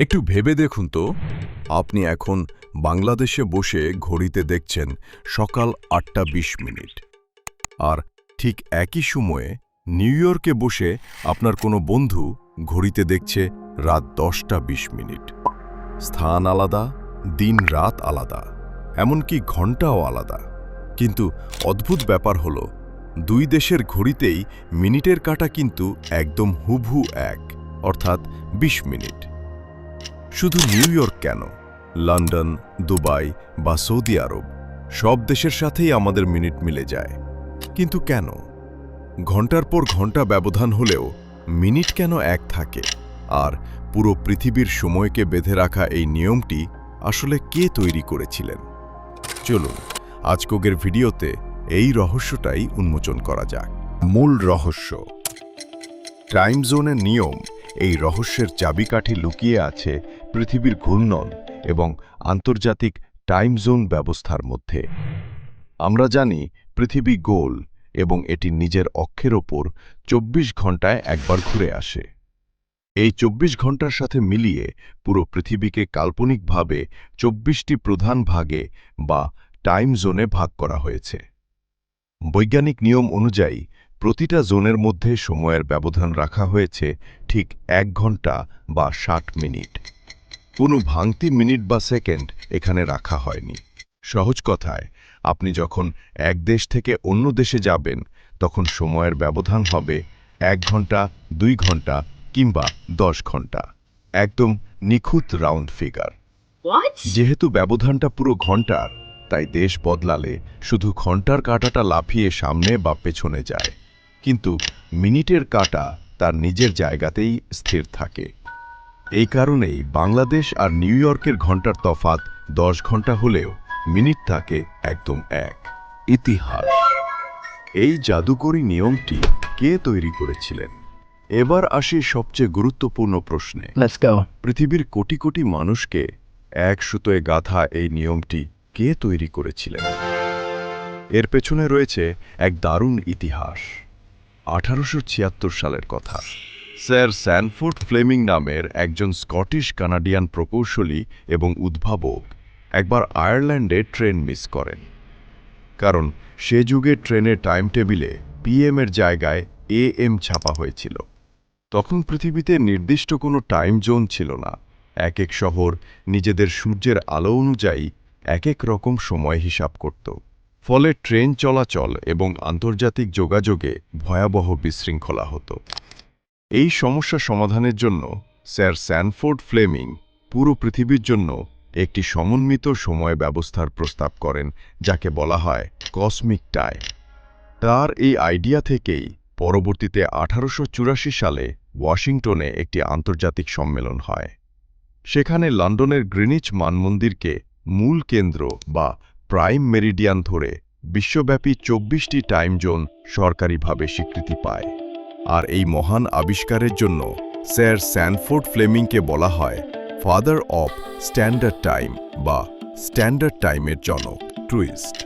একটু ভেবে দেখুন তো, আপনি এখন বাংলাদেশে বসে ঘড়িতে দেখছেন সকাল ৮:২০। আর ঠিক একই সময়ে নিউ ইয়র্কে বসে আপনার কোনো বন্ধু ঘড়িতে দেখছে রাত 10:20। স্থান আলাদা, দিন রাত আলাদা, এমনকি ঘন্টাও আলাদা। কিন্তু অদ্ভুত ব্যাপার হলো, দুই দেশের ঘড়িতেই মিনিটের কাঁটা কিন্তু একদম হুবহু এক, অর্থাৎ ২০ মিনিট। শুধু নিউ ইয়র্ক কেন, লন্ডন, দুবাই বা সৌদি আরব, সব দেশের সাথেই আমাদের মিনিট মিলে যায়। কিন্তু কেন? ঘন্টার পর ঘন্টা ব্যবধান হলেও মিনিট কেন এক থাকে? আর পুরো পৃথিবীর সময়কে বেঁধে রাখা এই নিয়মটি আসলে কে তৈরি করেছিলেন? চলুন আজকের ভিডিওতে এই রহস্যটাই উন্মোচন করা যাক। মূল রহস্য, টাইম জোনের নিয়ম। এই রহস্যের চাবিকাঠি লুকিয়ে আছে পৃথিবীর ঘূর্ণন এবং আন্তর্জাতিক টাইম জোন ব্যবস্থার মধ্যে। আমরা জানি পৃথিবী গোল এবং এটি নিজের অক্ষের ওপর ২৪ ঘন্টায় একবার ঘুরে আসে। এই ২৪ ঘন্টার সাথে মিলিয়ে পুরো পৃথিবীকে কাল্পনিকভাবে ২৪টি প্রধান ভাগে বা টাইম জোনে ভাগ করা হয়েছে। বৈজ্ঞানিক নিয়ম অনুযায়ী প্রতিটা জোনের মধ্যে সময়ের ব্যবধান রাখা হয়েছে ঠিক ১ ঘন্টা বা ৬০ মিনিট। কোনো ভাঙতি মিনিট বা সেকেন্ড এখানে রাখা হয়নি। সহজ কথায়, আপনি যখন এক দেশ থেকে অন্য দেশে যাবেন, তখন সময়ের ব্যবধান হবে ১ ঘন্টা, ২ ঘন্টা কিংবা ১০ ঘন্টা। একদম নিখুঁত রাউন্ড ফিগার। যেহেতু ব্যবধানটা পুরো ঘন্টার, তাই দেশ বদলালে শুধু ঘন্টার কাঁটাটা লাফিয়ে সামনে বা পেছনে যায়, কিন্তু মিনিটের কাঁটা তার নিজের জায়গাতেই স্থির থাকে। এই কারণেই বাংলাদেশ আর নিউ ইয়র্কের ঘন্টার তফাৎ ১০ ঘন্টা হলেও মিনিট থাকে একদম এক। ইতিহাস, এই জাদুকরী নিয়মটি কে তৈরি করেছিলেন? এবার আসি সবচেয়ে গুরুত্বপূর্ণ প্রশ্নে। পৃথিবীর কোটি কোটি মানুষকে এক সুতোয় গাঁথা এই নিয়মটি কে তৈরি করেছিলেন? এর পেছনে রয়েছে এক দারুণ ইতিহাস। ১৮৭৬ সালের কথা। স্যার স্যানফোর্ড ফ্লেমিং নামের একজন স্কটিশ কানাডিয়ান প্রকৌশলী এবং উদ্ভাবক একবার আয়ারল্যান্ডে ট্রেন মিস করেন। কারণ সে যুগে ট্রেনের টাইম টেবিলে PM এর জায়গায় AM ছাপা হয়েছিল। তখন পৃথিবীতে নির্দিষ্ট কোনো টাইম জোন ছিল না। এক এক শহর নিজেদের সূর্যের আলো অনুযায়ী এক এক রকম সময় হিসাব করত। ফলে ট্রেন চলাচল এবং আন্তর্জাতিক যোগাযোগে ভয়াবহ বিশৃঙ্খলা হতো। এই সমস্যা সমাধানের জন্য স্যার স্যানফোর্ড ফ্লেমিং পুরো পৃথিবীর জন্য একটি সমন্বিত সময় ব্যবস্থার প্রস্তাব করেন, যাকে বলা হয় কসমিক টাইম। তার এই আইডিয়া থেকেই পরবর্তীতে ১৮৮৪ সালে ওয়াশিংটনে একটি আন্তর্জাতিক সম্মেলন হয়। সেখানে লন্ডনের গ্রিনিচ মানমন্দিরকে মূল কেন্দ্র বা প্রাইম মেরিডিয়ান ধরে বিশ্বব্যাপী ২৪টি টাইম জোন সরকারিভাবে স্বীকৃতি পায়। আর এই মহান আবিষ্কারের জন্য স্যার স্যানফোর্ড ফ্লেমিংকে বলা হয় ফাদার অফ স্ট্যান্ডার্ড টাইম বা স্ট্যান্ডার্ড টাইমের জনক। টুইস্ট,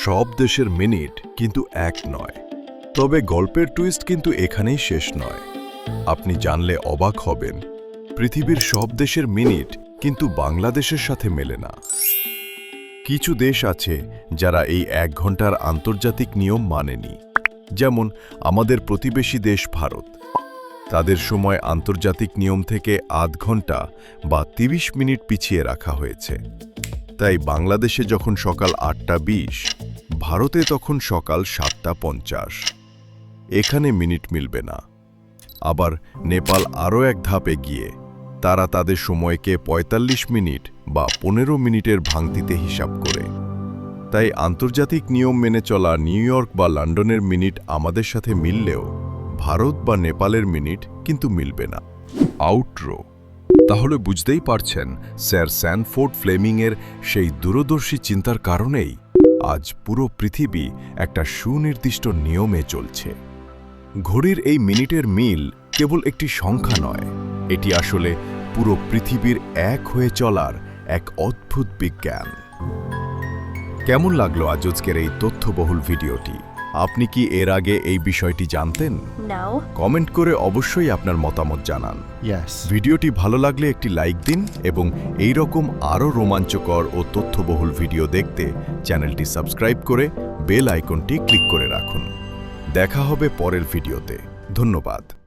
সব দেশের মিনিট কিন্তু এক নয়। তবে গল্পের টুইস্ট কিন্তু এখানেই শেষ নয়। আপনি জানলে অবাক হবেন, পৃথিবীর সব দেশের মিনিট কিন্তু বাংলাদেশের সাথে মেলে না। কিছু দেশ আছে যারা এই ১ ঘন্টার আন্তর্জাতিক নিয়ম মানেনি, যেমন আমাদের প্রতিবেশী দেশ ভারত। তাদের সময় আন্তর্জাতিক নিয়ম থেকে আধ ঘন্টা বা ৩০ মিনিট পিছিয়ে রাখা হয়েছে। তাই বাংলাদেশে যখন সকাল ৮:২০, ভারতে তখন সকাল ৭:৫০। এখানে মিনিট মিলবে না। আবার নেপাল আরও এক ধাপ এগিয়ে, তারা তাদের সময়কে ৪৫ মিনিট বা ১৫ মিনিটের ভাঙতিতে হিসাব করে। তাই আন্তর্জাতিক নিয়ম মেনে চলা নিউ ইয়র্ক বা লন্ডনের মিনিট আমাদের সাথে মিললেও ভারত বা নেপালের মিনিট কিন্তু মিলবে না। আউটরো, তাহলে বুঝতেই পারছেন, স্যার স্যানফোর্ড ফ্লেমিংয়ের সেই দূরদর্শী চিন্তার কারণেই আজ পুরো পৃথিবী একটা সুনির্দিষ্ট নিয়মে চলছে। ঘড়ির এই মিনিটের মিল কেবল একটি সংখ্যা নয়, এটি আসলে পুরো পৃথিবীর এক হয়ে চলার এক অদ্ভুত বিজ্ঞান। কেমন লাগলো আজকের এই তথ্যবহুল ভিডিওটি? আপনি কি এর আগে এই বিষয়টি জানতেন? No. কমেন্ট করে অবশ্যই আপনার মতামত জানান। Yes. ভিডিওটি ভালো লাগলে একটি লাইক দিন এবং এই রকম আরও রোমাঞ্চকর ও তথ্যবহুল ভিডিও দেখতে চ্যানেলটি সাবস্ক্রাইব করে বেল আইকনটি ক্লিক করে রাখুন। দেখা হবে পরের ভিডিওতে। ধন্যবাদ।